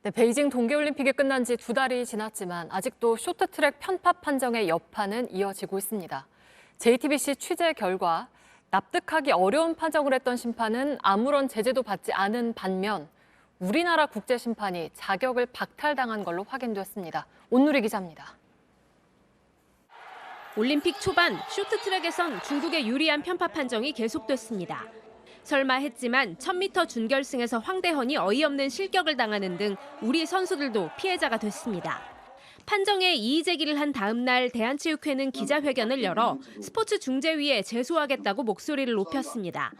네, 베이징 동계올림픽이 끝난 지 2달이 지났지만 아직도 쇼트트랙 편파 판정의 여파는 이어지고 있습니다. JTBC 취재 결과 납득하기 어려운 판정을 했던 심판은 아무런 제재도 받지 않은 반면 우리나라 국제심판이 자격을 박탈당한 걸로 확인됐습니다. 온누리 기자입니다. 올림픽 초반 쇼트트랙에선 중국의 유리한 편파 판정이 계속됐습니다. 설마 했지만 1000m 준결승에서 황대헌이 어이없는 실격을 당하는 등 우리 선수들도 피해자가 됐습니다. 판정에 이의 제기를 한 다음 날 대한체육회는 기자회견을 열어 스포츠 중재위에 제소하겠다고 목소리를 높였습니다.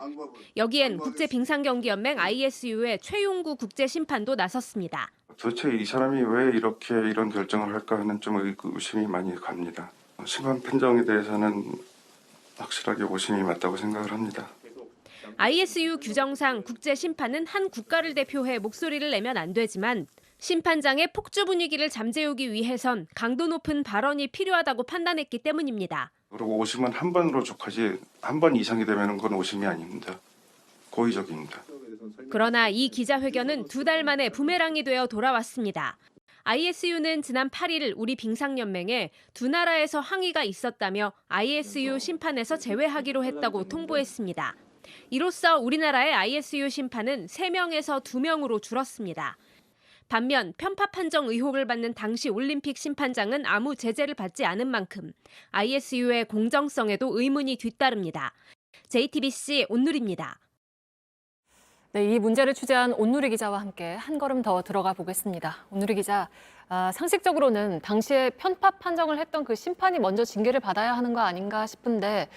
여기엔 국제빙상경기연맹 ISU의 최용구 국제심판도 나섰습니다. 도대체 이 사람이 왜 이렇게 이런 결정을 할까 하는 좀 의심이 많이 갑니다. 심판 판정에 대해서는 확실하게 오심이 맞다고 생각을 합니다. ISU 규정상 국제심판은 한 국가를 대표해 목소리를 내면 안 되지만 심판장의 폭주 분위기를 잠재우기 위해선 강도 높은 발언이 필요하다고 판단했기 때문입니다. 그리고 오심은 한 번으로 족하지 한 번 이상이 되면 그건 오심이 아닙니다. 고의적입니다. 그러나 이 기자회견은 2달 만에 부메랑이 되어 돌아왔습니다. ISU는 지난 8일 우리 빙상연맹에 두 나라에서 항의가 있었다며 ISU 심판에서 제외하기로 했다고 통보했습니다. 이로써 우리나라의 ISU 심판은 3명에서 2명으로 줄었습니다. 반면 편파 판정 의혹을 받는 당시 올림픽 심판장은 아무 제재를 받지 않은 만큼 ISU의 공정성에도 의문이 뒤따릅니다. JTBC 온누리입니다. 네, 이 문제를 취재한 온누리 기자와 함께 한 걸음 더 들어가 보겠습니다. 온누리 기자, 상식적으로는 당시에 편파 판정을 했던 그 심판이 먼저 징계를 받아야 하는 거 아닌가 싶은데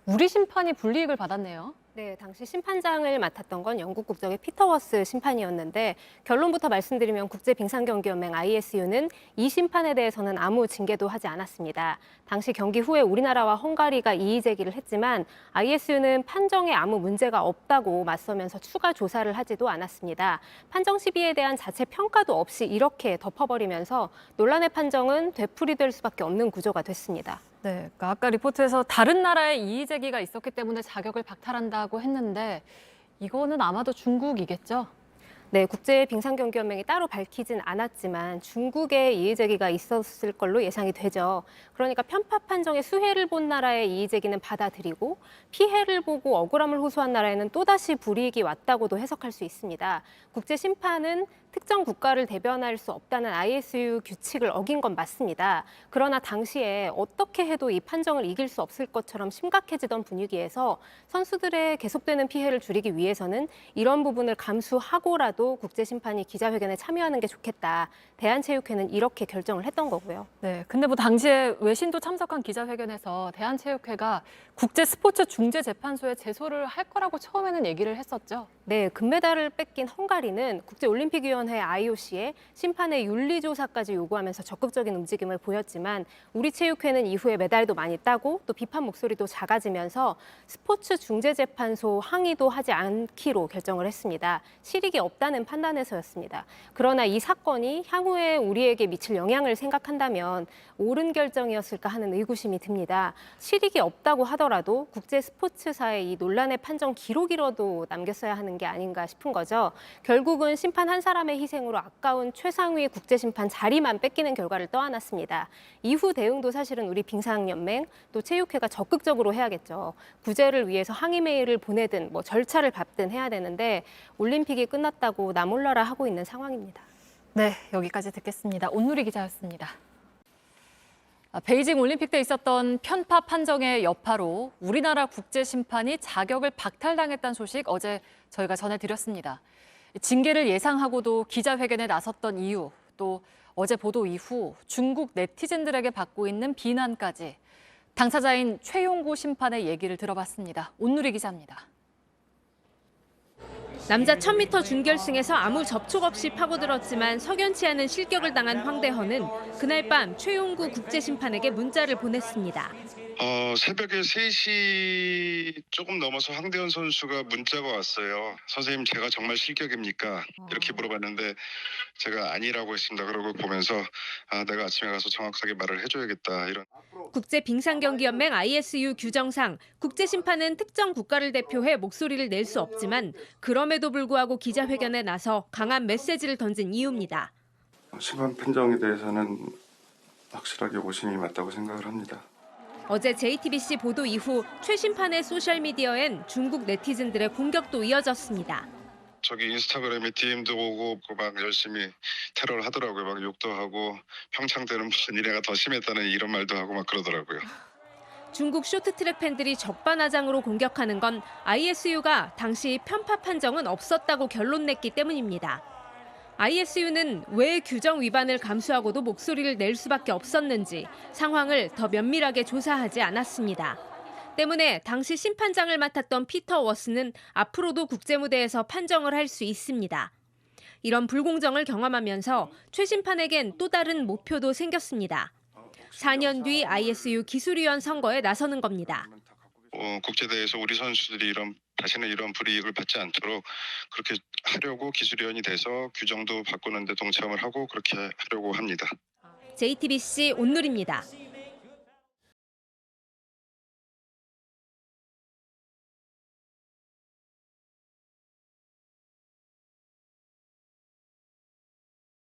우리 심판이 불이익을 받았네요. 네, 당시 심판장을 맡았던 건 영국 국적의 피터 워스 심판이었는데 결론부터 말씀드리면 국제빙상경기연맹 ISU는 이 심판에 대해서는 아무 징계도 하지 않았습니다. 당시 경기 후에 우리나라와 헝가리가 이의 제기를 했지만 ISU는 판정에 아무 문제가 없다고 맞서면서 추가 조사를 하지도 않았습니다. 판정 시비에 대한 자체 평가도 없이 이렇게 덮어버리면서 논란의 판정은 되풀이될 수밖에 없는 구조가 됐습니다. 네, 그러니까 아까 리포트에서 다른 나라의 이의 제기가 있었기 때문에 자격을 박탈한다고 했는데 이거는 아마도 중국이겠죠? 네, 국제빙상경기연맹이 따로 밝히진 않았지만 중국의 이의 제기가 있었을 걸로 예상이 되죠. 그러니까 편파 판정에 수혜를 본 나라의 이의 제기는 받아들이고 피해를 보고 억울함을 호소한 나라에는 또다시 불이익이 왔다고도 해석할 수 있습니다. 국제심판은 특정 국가를 대변할 수 없다는 ISU 규칙을 어긴 건 맞습니다. 그러나 당시에 어떻게 해도 이 판정을 이길 수 없을 것처럼 심각해지던 분위기에서 선수들의 계속되는 피해를 줄이기 위해서는 이런 부분을 감수하고라도 국제심판이 기자회견에 참여하는 게 좋겠다. 대한체육회는 이렇게 결정을 했던 거고요. 네, 근데 뭐 당시에 외신도 참석한 기자회견에서 대한체육회가 국제스포츠중재재판소에 제소를 할 거라고 처음에는 얘기를 했었죠. 네, 금메달을 뺏긴 헝가리는 국제올림픽위원회 IOC에 심판의 윤리조사까지 요구하면서 적극적인 움직임을 보였지만 우리 체육회는 이후에 메달도 많이 따고 또 비판 목소리도 작아지면서 스포츠중재재판소 항의도 하지 않기로 결정을 했습니다. 실익이 없다는 판단에서였습니다. 그러나 이 사건이 향후에 우리에게 미칠 영향을 생각한다면 옳은 결정이었을까 하는 의구심이 듭니다. 실익이 없다고 하더라도 국제 스포츠사의 이 논란의 판정 기록이라도 남겼어야 하는 게 아닌가 싶은 거죠. 결국은 심판 한 사람의 희생으로 아까운 최상위 국제심판 자리만 뺏기는 결과를 떠안았습니다. 이후 대응도 사실은 우리 빙상연맹 또 체육회가 적극적으로 해야겠죠. 구제를 위해서 항의 메일을 보내든 뭐 절차를 밟든 해야 되는데 올림픽이 끝났다고 나몰라라 하고 있는 상황입니다. 네, 여기까지 듣겠습니다. 온누리 기자였습니다. 베이징 올림픽 때 있었던 편파 판정의 여파로 우리나라 국제심판이 자격을 박탈당했다는 소식 어제 저희가 전해드렸습니다. 징계를 예상하고도 기자회견에 나섰던 이유, 또 어제 보도 이후 중국 네티즌들에게 받고 있는 비난까지 당사자인 최용구 심판의 얘기를 들어봤습니다. 온누리 기자입니다. 남자 1000m 준결승에서 아무 접촉 없이 파고들었지만 석연치 않은 실격을 당한 황대헌은 그날 밤 최용구 국제심판에게 문자를 보냈습니다. 새벽에 3시 조금 넘어서 황대헌 선수가 문자가 왔어요. 선생님, 제가 정말 실격입니까? 이렇게 물어봤는데 제가 아니라고 했습니다. 그러고 보면서 내가 아침에 가서 정확하게 말을 해줘야겠다. 이런. 국제빙상경기연맹 ISU 규정상 국제심판은 특정 국가를 대표해 목소리를 낼 수 없지만 그럼에도 불구하고 기자회견에 나서 강한 메시지를 던진 이유입니다. 심판 판정에 대해서는 확실하게 오심이 맞다고 생각을 합니다. 어제 JTBC 보도 이후 최 심판의 소셜미디어엔 중국 네티즌들의 공격도 이어졌습니다. 저기 인스타그램에 DM도 오고 막 열심히 테러를 하더라고요. 막 욕도 하고 평창 때는 무슨 니네가 더 심했다는 이런 말도 하고 막 그러더라고요. 중국 쇼트트랙 팬들이 적반하장으로 공격하는 건 ISU가 당시 편파 판정은 없었다고 결론 냈기 때문입니다. ISU는 왜 규정 위반을 감수하고도 목소리를 낼 수밖에 없었는지 상황을 더 면밀하게 조사하지 않았습니다. 때문에 당시 심판장을 맡았던 피터 워스는 앞으로도 국제무대에서 판정을 할 수 있습니다. 이런 불공정을 경험하면서 최 심판에겐 또 다른 목표도 생겼습니다. 4년 뒤 ISU 기술위원 선거에 나서는 겁니다. 국제대회에서 우리 선수들이 다시는 이런 불이익을 받지 않도록 그렇게 하려고 기술위원이 돼서 규정도 바꾸는데 동참을 하고 그렇게 하려고 합니다. JTBC 온누리입니다.